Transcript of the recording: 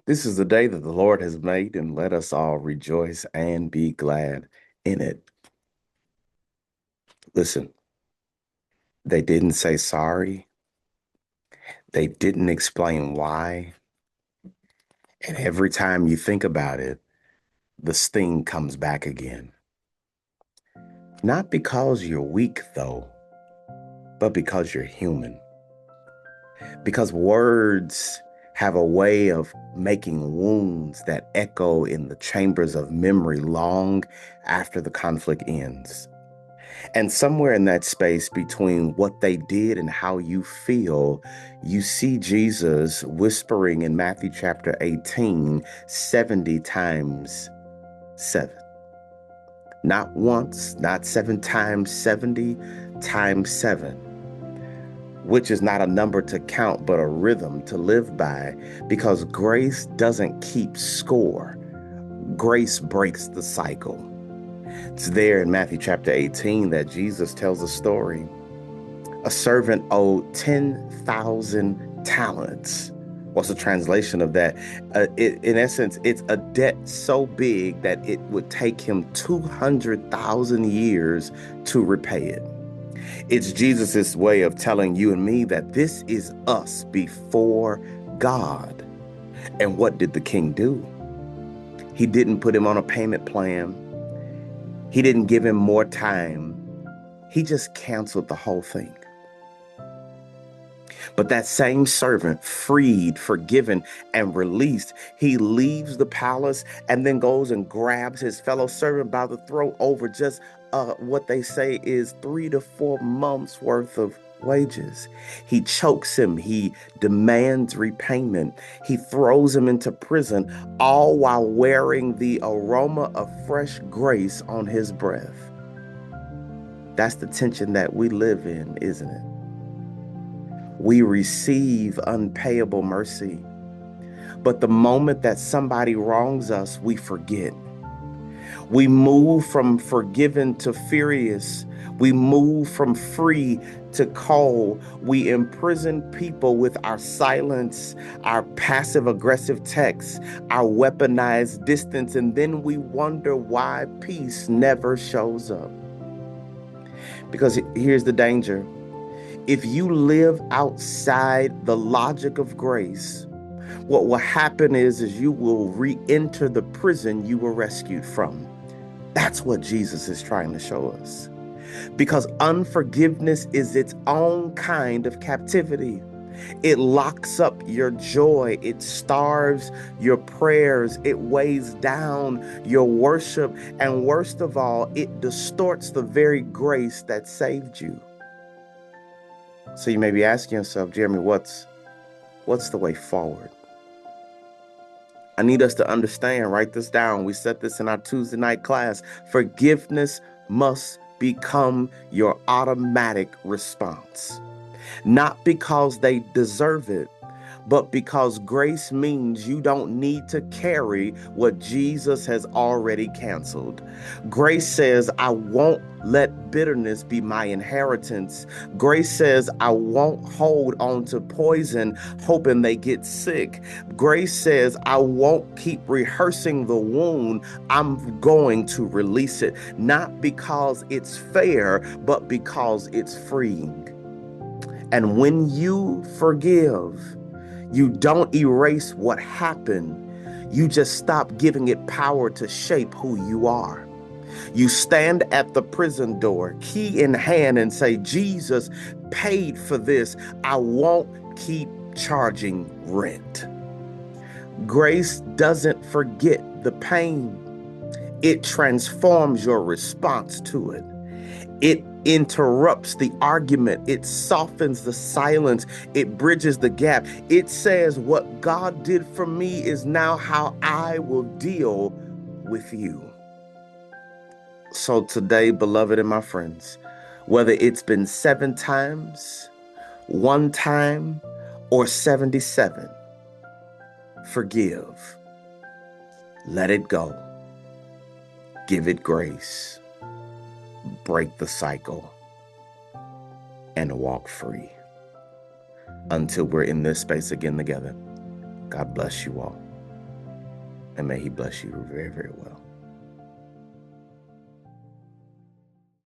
This is the day that the Lord has made, and let us all rejoice and be glad in it. Listen, they didn't say sorry. They didn't explain why. And every time you think about it, the sting comes back again. Not because you're weak, though, but because you're human. Because words have a way of making wounds that echo in the chambers of memory long after the conflict ends. And somewhere in that space between what they did and how you feel, you see Jesus whispering in Matthew chapter 18, 70 times 7. Not once, not 7 times 70 times 7, which is not a number to count, but a rhythm to live by, because grace doesn't keep score. Grace breaks the cycle. It's there in Matthew chapter 18 that Jesus tells a story. A servant owed 10,000 talents. What's the translation of that? In essence, it's a debt so big that it would take him 200,000 years to repay it. It's Jesus's way of telling you and me that this is us before God. And what did the king do? He didn't put him on a payment plan. He didn't give him more time. He just canceled the whole thing. But that same servant, freed, forgiven, and released, he leaves the palace and then goes and grabs his fellow servant by the throat over just what they say is 3 to 4 months worth of wages. He chokes him. He demands repayment. He throws him into prison, all while wearing the aroma of fresh grace on his breath. That's the tension that we live in, isn't it? We receive unpayable mercy. But the moment that somebody wrongs us, we forget. We move from forgiven to furious. We move from free to cold. We imprison people with our silence, our passive aggressive texts, our weaponized distance, and then we wonder why peace never shows up. Because here's the danger. If you live outside the logic of grace, what will happen is you will re-enter the prison you were rescued from. That's what Jesus is trying to show us. Because unforgiveness is its own kind of captivity. It locks up your joy. It starves your prayers. It weighs down your worship. And worst of all, it distorts the very grace that saved you. So you may be asking yourself, Jeremy, what's the way forward? I need us to understand, write this down. We set this in our Tuesday night class. Forgiveness must become your automatic response. Not because they deserve it, but because grace means you don't need to carry what Jesus has already canceled. Grace says, I won't let bitterness be my inheritance. Grace says, I won't hold on to poison hoping they get sick. Grace says, I won't keep rehearsing the wound. I'm going to release it, not because it's fair, but because it's freeing. And when you forgive, you don't erase what happened. You just stop giving it power to shape who you are. You stand at the prison door, key in hand, and say, Jesus paid for this. I won't keep charging rent. Grace doesn't forget the pain. It transforms your response to it. It interrupts the argument. It softens the silence. It bridges the gap. It says, what God did for me is now how I will deal with you. So today, beloved and my friends, whether it's been 7 times, 1 time, or 77, forgive. Let it go. Give it grace. Break the cycle and walk free. Until we're in this space again together, God bless you all. and may he bless you very, very well.